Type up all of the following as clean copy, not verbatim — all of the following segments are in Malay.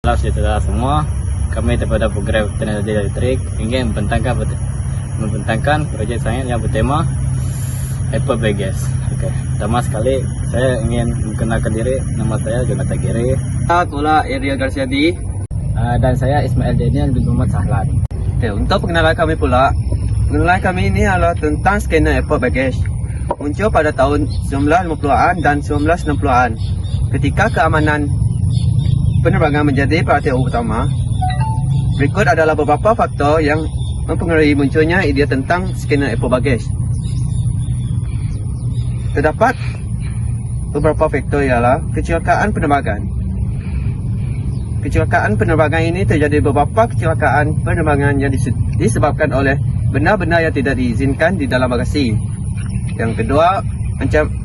Halo saudara semua, kami daripada program teknologi elektrik ingin membentangkan proyek saya yang bertema Apple Baggage. Oke, pertama sekali saya ingin memperkenalkan diri. Nama saya Jonathan Giri. Pula Ariel Garciadi. Dan saya Ismail Daniel bin Muhammad Sahlan. Oke, untuk pengenalan kami pula, pengenalan kami ini adalah tentang scanner Apple Baggage. Muncul pada tahun 1950-an dan 1960-an. Ketika keamanan penerbangan menjadi perhatian utama, berikut adalah beberapa faktor yang mempengaruhi munculnya idea tentang scanner Apple Baggage. Terdapat beberapa faktor ialah kecelakaan penerbangan. Kecelakaan penerbangan ini terjadi beberapa kecelakaan penerbangan yang disebabkan oleh benda-benda yang tidak diizinkan di dalam bagasi. Yang kedua,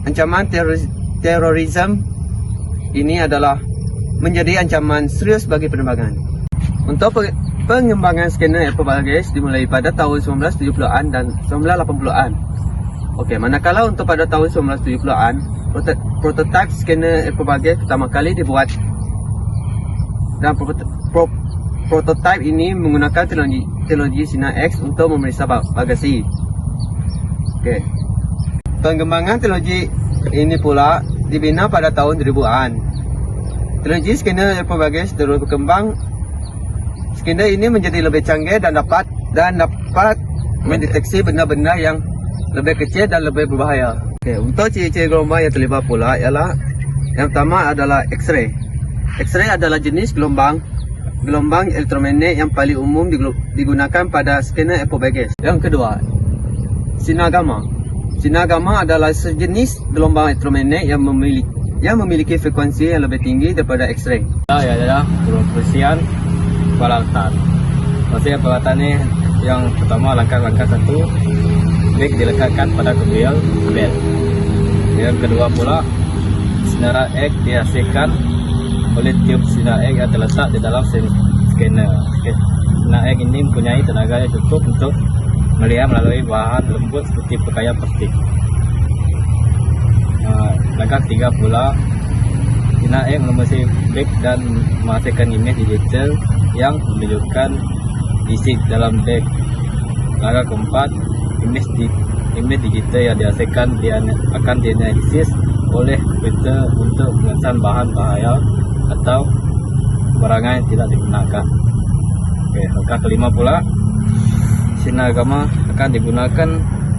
ancaman terorisme ini adalah menjadi ancaman serius bagi penerbangan. Untuk pengembangan scanner Apple Baggage dimulai pada tahun 1970-an dan 1980-an. Okey, manakala untuk pada tahun 1970-an, prototipe scanner Apple Baggage pertama kali dibuat, dan prototipe ini menggunakan teknologi sinar X untuk memeriksa bagasi. Okey. Pengembangan teknologi ini pula dibina pada tahun 2000-an. Teknologi scanner Apple Baggage terus berkembang. Scanner ini menjadi lebih canggih dan dapat mendeteksi benda-benda yang lebih kecil dan lebih berbahaya. Okay, untuk ciri-ciri gelombang yang terlibat pula ialah, yang pertama adalah X-ray. X-ray adalah jenis gelombang elektromagnet yang paling umum digunakan pada scanner Apple Baggage. Yang kedua, sinar gamma. Sinar gamma adalah sejenis gelombang elektromagnet yang memiliki frekuensi yang lebih tinggi daripada X-ray. Ya adalah pembersihan peralatan. Maksudnya peralatan ini yang pertama, langkah-langkah satu, brake dilekatkan pada kuil belt. Yang kedua pula, sinar X dihasilkan oleh tiub sinar X yang terletak di dalam scanner. Sinar X ini mempunyai tenaga yang cukup untuk melihat melalui bahan lembut seperti pakaian plastik. Langkah ketiga pula, sinar X menemui brake dan menghasilkan imej digital yang menunjukkan isi dalam brake. Langkah keempat, imej digital yang dihasilkan akan dianalisis oleh komputer untuk mengesan bahan bahaya atau barangan yang tidak digunakan. Langkah kelima pula, sinar gamma akan digunakan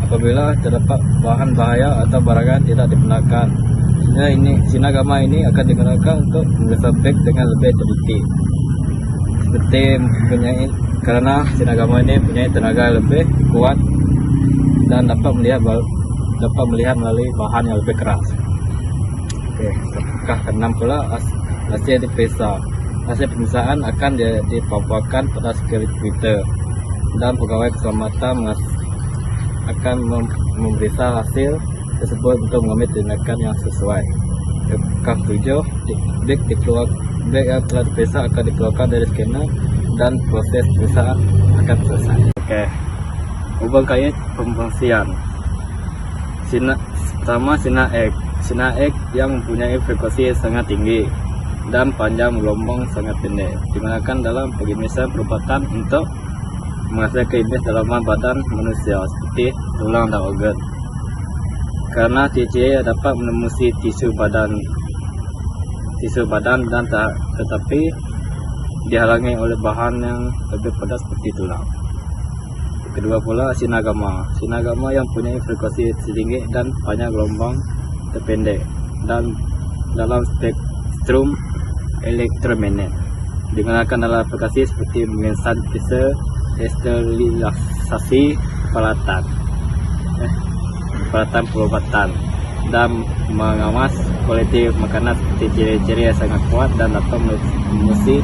apabila terdapat bahan bahaya atau barangan tidak digunakan. Sinar gamma ini akan digunakan untuk memeriksa brake dengan lebih teliti. Karena sinar gamma ini mempunyai tenaga lebih kuat dan dapat melihat melalui bahan yang lebih keras. Langkah keenam pula, hasil diperiksa. Hasil pemeriksaan akan dipaparkan pada security komputer dan pegawai keselamatan akan memeriksa hasil tersebut untuk mengambil tindakan yang sesuai. Langkah 7, brake yang telah diperiksa akan dikeluarkan dari scanner dan proses pemeriksaan akan selesai. Hubung kait pembersihan. Pertama, sinar X. Sinar X yang mempunyai frekuensi sangat tinggi dan panjang gelombang sangat pendek, digunakan dalam pemeriksaan perubatan untuk menghasilkan imej dalaman badan manusia seperti tulang dan organ. Karena ciri-ciri dapat menembus tisu badan dan tetapi dihalangi oleh bahan yang lebih padat seperti tulang. Kedua pula, sinar gamma. Sinar gamma yang punya frekuensi tinggi dan panjang gelombang terpendek dan dalam spektrum elektromagnet, digunakan dalam aplikasi seperti mengesan pisau, sterilisasi peralatan perubatan, dan mengawas kualiti makanan seperti ciri-ciri yang sangat kuat dan dapat menembus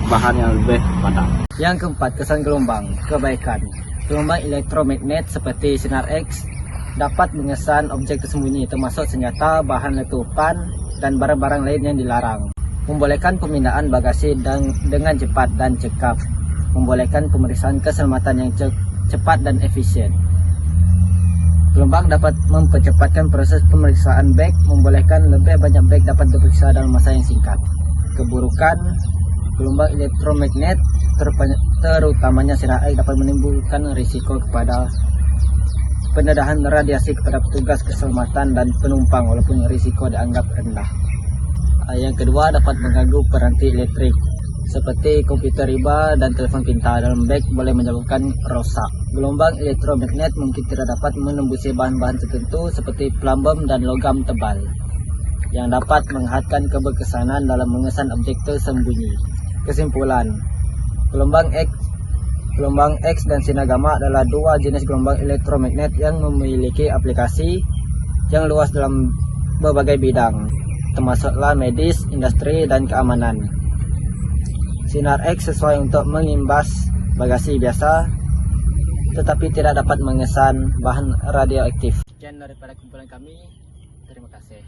bahan yang lebih padat. Yang keempat, kesan gelombang. Kebaikan. Gelombang elektromagnet seperti sinar X dapat mengesan objek tersembunyi termasuk senjata, bahan letupan, dan barang-barang lain yang dilarang. Membolehkan pemindahan bagasi dengan cepat dan cekap. Membolehkan pemeriksaan keselamatan yang cepat dan efisien. Gelombang dapat mempercepatkan proses pemeriksaan bag, membolehkan lebih banyak bag dapat diperiksa dalam masa yang singkat. Keburukan, Gelombang elektromagnet terutamanya sinar X dapat menimbulkan risiko kepada pendedahan radiasi kepada petugas keselamatan dan penumpang walaupun risiko dianggap rendah. Yang kedua, dapat mengganggu peranti elektrik seperti komputer riba dan telepon pintar dalam beg boleh menyebabkan rosak. Gelombang elektromagnet mungkin tidak dapat menembusi bahan-bahan tertentu seperti plumbum dan logam tebal yang dapat menghadkan keberkesanan dalam mengesan objek tersembunyi. Kesimpulan, gelombang X dan sinar gamma adalah dua jenis gelombang elektromagnet yang memiliki aplikasi yang luas dalam berbagai bidang, termasuklah medis, industri, dan keamanan. Sinar X sesuai untuk mengimbas bagasi biasa, tetapi tidak dapat mengesan bahan radioaktif. Sekian daripada kumpulan kami. Terima kasih.